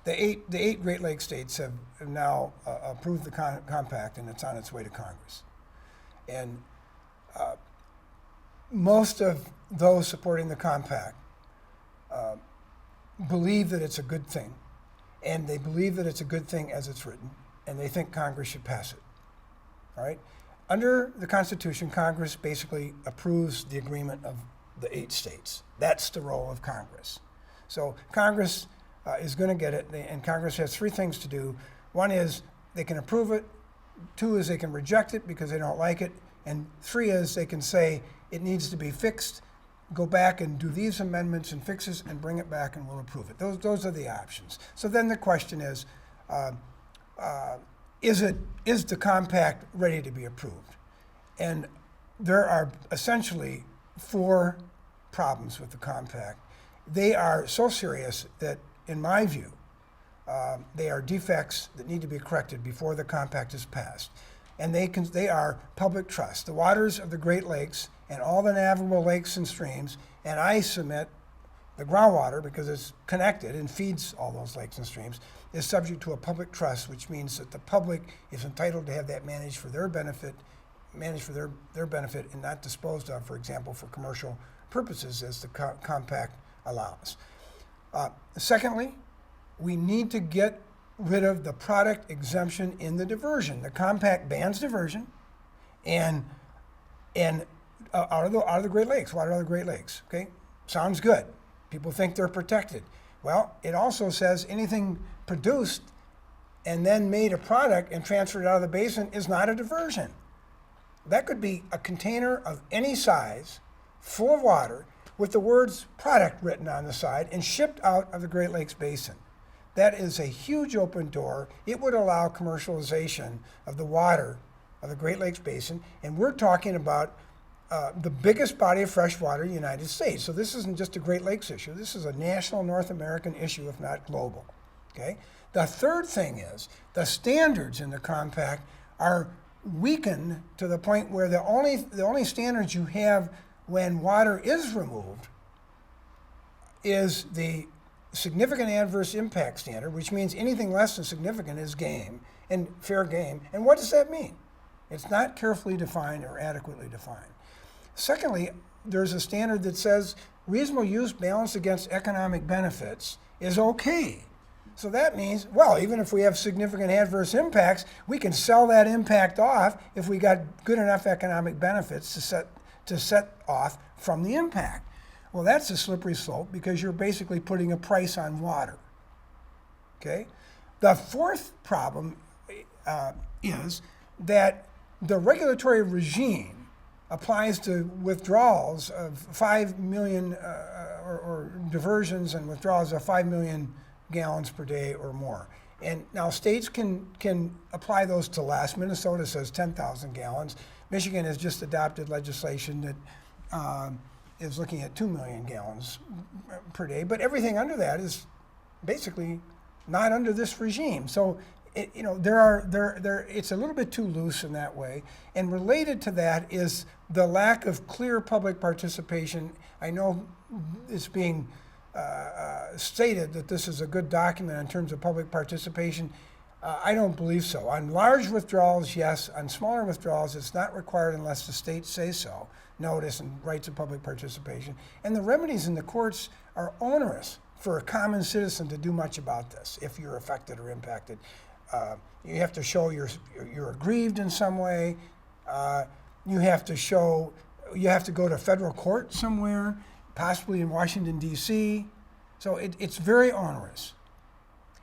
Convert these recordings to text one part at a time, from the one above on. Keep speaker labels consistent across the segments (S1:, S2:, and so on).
S1: The eight Great Lakes states have now approved the compact, and it's on its way to Congress. And most of those supporting the compact believe that it's a good thing, and they believe that it's a good thing as it's written, and they think Congress should pass it. All right? Under the Constitution, Congress basically approves the agreement of the 8 states. That's the role of Congress. So Congress is going to get it, and Congress has 3 things to do. One is they can approve it. 2 is they can reject it because they don't like it. And 3 is they can say it needs to be fixed, go back and do these amendments and fixes and bring it back and we'll approve it. Those are the options. So then the question is the compact ready to be approved? And there are essentially 4 problems with the compact. They are so serious that, in my view, they are defects that need to be corrected before the compact is passed. And they are public trust. The waters of the Great Lakes and all the navigable lakes and streams, and I submit the groundwater, because it's connected and feeds all those lakes and streams, is subject to a public trust, which means that the public is entitled to have that managed for their benefit, and not disposed of, for example, for commercial purposes, as the compact allows. Secondly, we need to get rid of the product exemption in the diversion. The compact bans diversion, and out of the Great Lakes, water out of the Great Lakes. Okay, sounds good. People think they're protected. Well, it also says anything produced and then made a product and transferred out of the basin is not a diversion. That could be a container of any size, full of water, with the words product written on the side and shipped out of the Great Lakes basin. That is a huge open door. It would allow commercialization of the water of the Great Lakes basin, and we're talking about the biggest body of fresh water in the United States. So this isn't just a Great Lakes issue. This is a national North American issue, if not global. Okay? The third thing is the standards in the compact are weakened to the point where the only standards you have when water is removed is the significant adverse impact standard, which means anything less than significant is game and fair game. And what does that mean? It's not carefully defined or adequately defined. Secondly, there's a standard that says reasonable use balanced against economic benefits is okay. So that means, well, even if we have significant adverse impacts, we can sell that impact off if we got good enough economic benefits to set off from the impact. Well, that's a slippery slope because you're basically putting a price on water. Okay? The fourth problem is that the regulatory regime applies to withdrawals of 5 million or diversions and withdrawals of 5 million gallons per day or more. And now states can apply those to less. Minnesota says 10,000 gallons. Michigan has just adopted legislation that is looking at 2 million gallons per day, but everything under that is basically not under this regime. So, it's a little bit too loose in that way. And related to that is the lack of clear public participation. I know it's being stated that this is a good document in terms of public participation. I don't believe so. On large withdrawals, yes. On smaller withdrawals, it's not required unless the states say so. Notice and rights of public participation. And the remedies in the courts are onerous for a common citizen to do much about this if you're affected or impacted. You have to show you're aggrieved in some way. You have to go to federal court somewhere, possibly in Washington, D.C. So it's very onerous.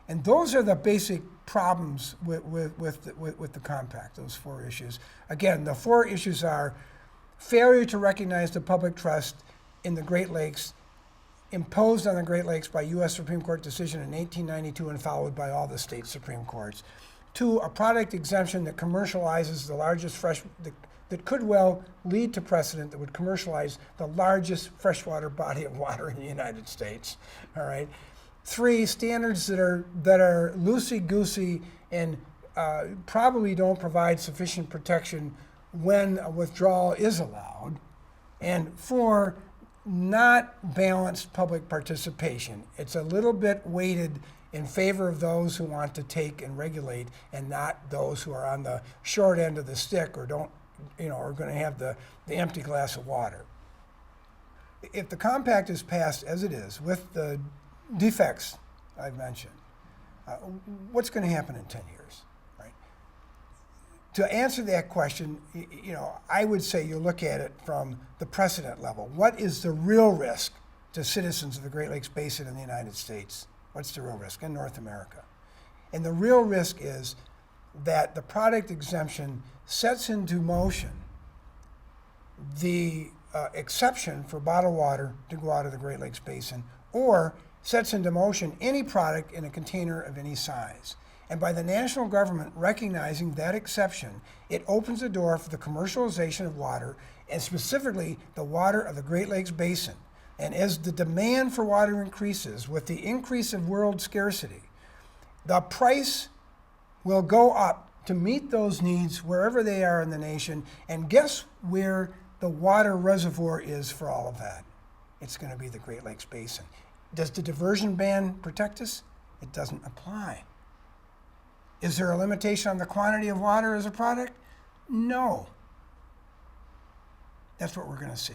S1: And those are the basic problems with the compact, those 4 issues. Again, the 4 issues are failure to recognize the public trust in the Great Lakes imposed on the Great Lakes by U.S. Supreme Court decision in 1892 and followed by all the state Supreme Courts. 2, a product exemption that commercializes the largest that could well lead to precedent that would commercialize the largest freshwater body of water in the United States. All right. 3, standards that are loosey-goosey and probably don't provide sufficient protection when a withdrawal is allowed. And 4, not balanced public participation. It's a little bit weighted in favor of those who want to take and regulate and not those who are on the short end of the stick or don't, are going to have the empty glass of water. If the compact is passed as it is with the defects I've mentioned, what's going to happen in 10 years? Right? To answer that question, I would say you look at it from the precedent level. What is the real risk to citizens of the Great Lakes Basin in the United States? What's the real risk in North America? And the real risk is that the product exemption sets into motion the exception for bottled water to go out of the Great Lakes Basin, or sets into motion any product in a container of any size. And by the national government recognizing that exception, it opens the door for the commercialization of water, and specifically the water of the Great Lakes Basin. And as the demand for water increases with the increase of world scarcity, the price will go up to meet those needs wherever they are in the nation. And guess where the water reservoir is for all of that? It's going to be the Great Lakes Basin. Does the diversion ban protect us? It doesn't apply. Is there a limitation on the quantity of water as a product? No. That's what we're going to see.